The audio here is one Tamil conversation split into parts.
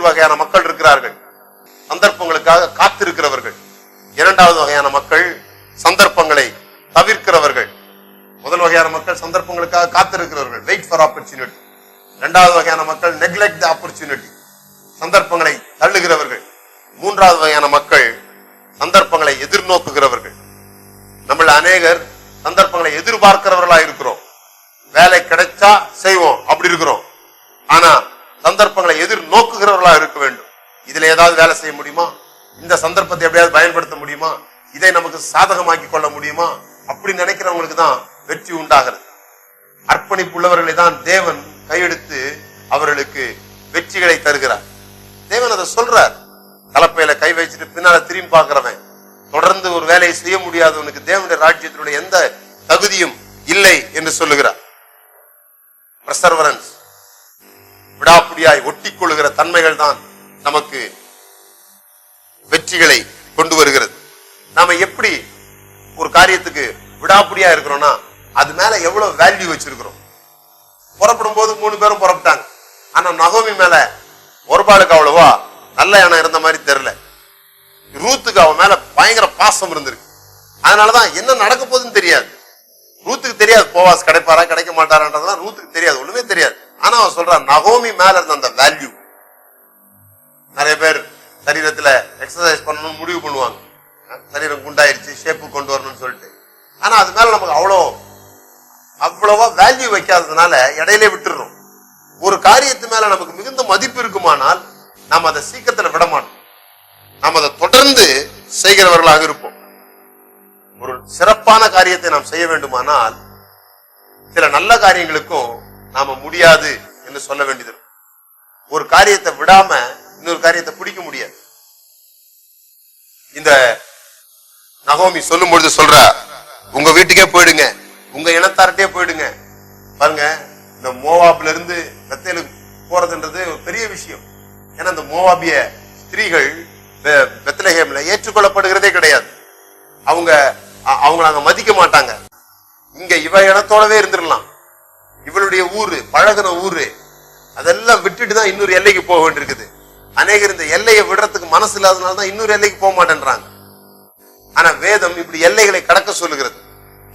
வகையான மக்கள் இருக்கிறார்கள், சந்தர்ப்பங்களுக்காக காத்திருக்கிறவர்கள். இரண்டாவது வகையான மக்கள் சந்தர்ப்பங்களை தவிர்க்கிறவர்கள். முதல் வகையான மக்கள் சந்தர்ப்பங்களுக்காக காத்திருக்கிறவர்கள், வெயிட் ஃபார் ஆப்பர்ச்சுனிட்டி. இரண்டாவது வகையான மக்கள் நெக்லெக்ட் தி ஆப்பர்ச்சுனிட்டி, சந்தர்ப்பங்களை தள்ளுகிறவர்கள். மூன்றாவது வகையான மக்கள் சந்தர்ப்பங்களை எதிர்நோக்குகிறவர்கள். நம்மள அநேகர் சந்தர்ப்பங்களை எதிர்பார்க்கிறவர்களா இருக்கிறோம். வேலை கிடைச்சா செய்வோம் அப்படி இருக்கிறோம். ஆனா சந்தர்ப்பங்களை எதிர்நோக்குகிறவர்களா இருக்க வேண்டும். இதுல ஏதாவது வேலை செய்ய முடியுமா? இந்த சந்தர்ப்பத்தை எப்படியாவது பயன்படுத்த முடியுமா? இதை நமக்கு சாதகமாக்கி கொள்ள முடியுமா? அப்படி நினைக்கிறவங்களுக்கு தான் வெற்றி உண்டாகிறது. அர்ப்பணிப்புள்ளவர்களை தான் தேவன் கையெடுத்து அவர்களுக்கு வெற்றிகளை தருகிறார். தேவன் அதை சொல்றார். கலப்பையில கை வச்சுட்டு பின்னால திரும்பி பார்க்கிறவன், தொடர்ந்து ஒரு வேலையை செய்ய முடியாதவனுக்கு தேவனுடைய ராஜ்யத்தினுடைய எந்த தகுதியும் இல்லை என்று சொல்லுகிறார். பிரசர்வரன்ஸ், விடாப்புடியாய் ஒட்டி கொள்ளுகிற தன்மைகள் தான் நமக்கு வெற்றிகளை கொண்டு வருகிறது. நாம எப்படி ஒரு காரியத்துக்கு விடாப்புடியா இருக்கிறோம்னா அது மேல எவ்வளவு வேல்யூ வச்சிருக்கிறோம். புறப்படும் போது 3 பேரும் புறப்பட்டாங்க. ஆனா நகோமி மேல ஒருபாளுக்கு அவ்வளவா நல்ல எண்ணம் இருந்த மாதிரி தெரியல. ரூத்துக்கு அவன் மேல பயங்கர பாசம் இருந்திருக்கு. அதனாலதான் என்ன நடக்க போகுதுன்னு தெரியாது. ரூத்துக்கு தெரியாது போவாஸ் கிடைப்பாரா கிடைக்க மாட்டாரான்றதுலாம் ரூத்துக்கு தெரியாது, ஒண்ணுமே தெரியாது. ஆனா அவன் சொல்றான் நகோமி மேல இருந்த அந்த வேல்யூ. நிறைய பேர் சரீரத்துல எக்ஸசைஸ் பண்ணணும்னு முடிவு பண்ணுவாங்க, சரீரம் குண்டாயிருச்சு ஷேப்பு கொண்டு வரணும்னு சொல்லிட்டு. ஆனா அது மேல நமக்கு அவ்வளவா வேல்யூ வைக்காததுனால இடையிலே விட்டுறோம். ஒரு காரியத்து மேல நமக்கு மிகுந்த மதிப்பு இருக்குமானால் நாம் அதை சீக்கிரத்துல விட மாட்டோம். நாம் அதை தொடர்ந்து செய்கிறவர்களாக இருப்போம். ஒரு சிறப்பான காரியத்தை நாம் செய்ய வேண்டுமானால் சில நல்ல காரியங்களுக்கும் நாம முடியாது என்று சொல்ல வேண்டியது. ஒரு காரியத்தை விடாம இன்னொரு காரியத்தை பிடிக்க முடியாது. இந்த நகோமி சொல்லும் பொழுது சொல்ற, உங்க வீட்டுக்கே போயிடுங்க, உங்க இனத்தார்ட்டே போயிடுங்க. பாருங்க, இந்த மோவாப்ல இருந்து பெத்தேலுக்கு போறதுன்றது ஒரு பெரிய விஷயம். ஏன்னா இந்த மோவாபிய ஸ்திரீகள் பெத்லஹேம்ல ஏற்றுக்கொள்ளப்படுகிறதே கிடையாது. அவங்கள அங்க மதிக்க மாட்டாங்க. இங்க இவ இனத்தோடவே இருந்துடலாம், இவளுடைய ஊரு பழகின ஊரு, அதெல்லாம் விட்டுட்டு தான் இன்னொரு எல்லைக்கு போக வேண்டியிருக்குது. அநேகர் இந்த எல்லையை விடுறதுக்கு மனசு இல்லாதனால்தான் இன்னொரு எல்லைக்கு போக மாட்டேன்றாங்க. ஆனா வேதம் இப்படி எல்லைகளை கடக்க சொல்லுகிறது.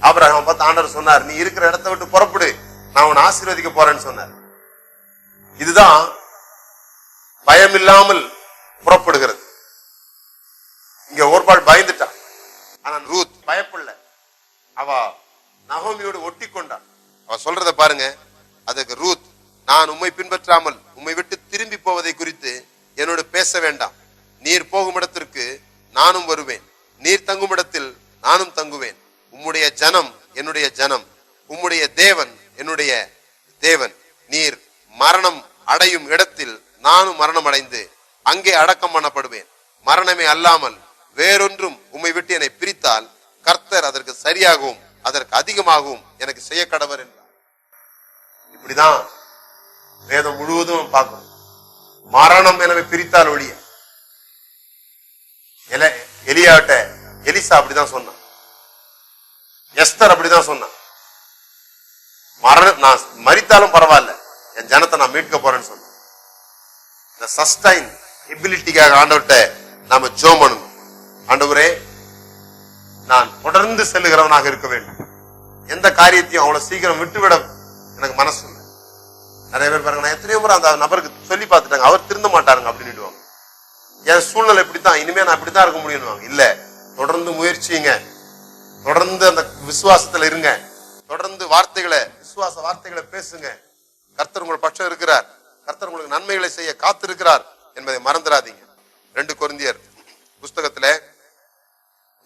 ஆபிரகாம் பார்த்து ஆண்டவர் சொன்னார், நீ இருக்கிற இடத்தை விட்டு புறப்படு, நான் உன்னை ஆசீர்வதிக்க போறேன்னு சொன்னார். இதுதான் பயம் இல்லாமல் புறப்படுகிறது. இங்க ஒருபாள் பயந்துட்டான், ஆனா ரூத் பயப்படல. அவ நகோமியோடு ஒட்டி கொண்டான். அவ சொல்றத பாருங்க. அதுக்கு ரூத், நான் உம்மை பின்பற்றாமல் உம்மை விட்டு திரும்பி போவதை குறித்து என்னோடு பேச வேண்டாம். நீர் போகும் இடத்திற்கு நானும் வருவேன், நீர் தங்கும் இடத்தில் நானும் தங்குவேன். உம்முடைய ஜனம் என்னுடைய ஜனம், உம்முடைய தேவன் என்னுடைய தேவன். நீர் மரணம் அடையும் இடத்தில் நானும் மரணம் அடைந்து அங்கே அடக்கம் பண்ணப்படுவேன். மரணமே அல்லாமல் வேறொன்றும் உம்மை விட்டு என்னை பிரித்தால் கர்த்தர் அதற்கு சரியாகவும் அதற்கு அதிகமாகவும் எனக்கு செய்ய கடவர் என்றார். இப்படிதான் வேதம் முழுவதும் பார்க்கணும். மரணம் எனவே பிரித்தால் ஒழிய. எலியாட்ட எலிசா அப்படிதான் சொன்னான், எஸ்தர் அப்படிதான் சொன்னான். நான் மரித்தாலும் பரவாயில்ல, என் ஜனத்தை நான் மீட்க போறேன்னு சொன்னேன். இந்த சஸ்டைன் எபிலிட்டிக்காக ஆண்டவர்கிட்ட நாம ஜெபம் பண்ணணும். ஆண்டவரே, நான் தொடர்ந்து செல்லுகிறவனாக இருக்க வேண்டும். எந்த காரியத்தையும் அவ்வளவு சீக்கிரம் விட்டுவிட எனக்கு மனசு இல்லை. நிறைய பேர் பாருங்க, நான் எத்தனையோ முறை அந்த நபருக்கு சொல்லி பார்த்துட்டாங்க, அவர் திருந்த மாட்டாருங்க அப்படின்னு. என் சூழ்நிலை இப்படித்தான், இனிமே நான் இப்படித்தான் இருக்க முடியும். இல்ல, தொடர்ந்து முயற்சிங்க, தொடர்ந்து அந்த விசுவாசத்துல இருங்க, தொடர்ந்து விசுவாச வார்த்தைகளை பேசுங்க. கர்த்தர் உங்கள் பட்சம் இருக்கிறார், கர்த்தர் உங்களுக்கு நன்மைகளை செய்ய காத்திருக்கிறார் என்பதை மறந்துடாதீங்க. 2 கொரிந்தியர் புஸ்தகத்துல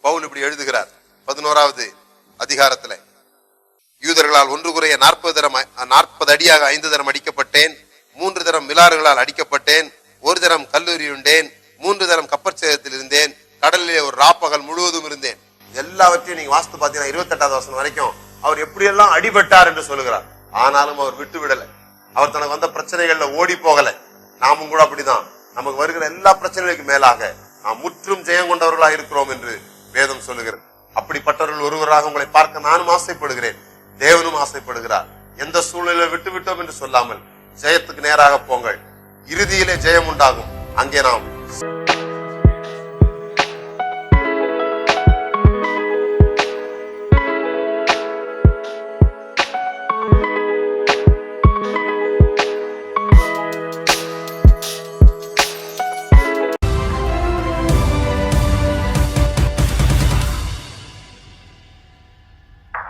பவுல் இப்படி எழுதுகிறார், 11வது அதிகாரத்துல, யூதர்களால் 1 குறைய 40 அடியாக 5 தரம் அடிக்கப்பட்டேன், 3 தரம் மிலாறுகளால் அடிக்கப்பட்டேன், 1 தரம் கல்லூரி உண்டேன், 3 தரம் கப்பற்சேதத்தில் இருந்தேன், கடலிலே ஒரு ராப்பகல் முழுவதும் இருந்தேன். எல்லாவற்றையும் நீங்க வாசித்து பாத்தீங்கன்னா 28வது வசனம் வரைக்கும் அவர் எப்படியெல்லாம் அடிபட்டார் என்று சொல்லுகிறார். ஆனாலும் அவர் விட்டு விடல. அவர் தனக்கு வந்த பிரச்சனைகள்ல ஓடி போகல. நாமும் கூட அப்படிதான். நமக்கு வருகிற எல்லா பிரச்சனைகளுக்கு மேலாக நாம் முற்றும் ஜெயம் கொண்டவர்களாக இருக்கிறோம் என்று வேதம் சொல்லுகிறது. அப்படிப்பட்டவர்கள் ஒருவராக உங்களை பார்க்க நானும் ஆசைப்படுகிறேன், தேவனும் ஆசைப்படுகிறார். எந்த சூழ்நிலையில விட்டு விட்டோம் என்று சொல்லாமல் ஜெயத்துக்கு நேராக போங்கள். இறுதியிலே ஜெயம் உண்டாகும். அங்கே நாம்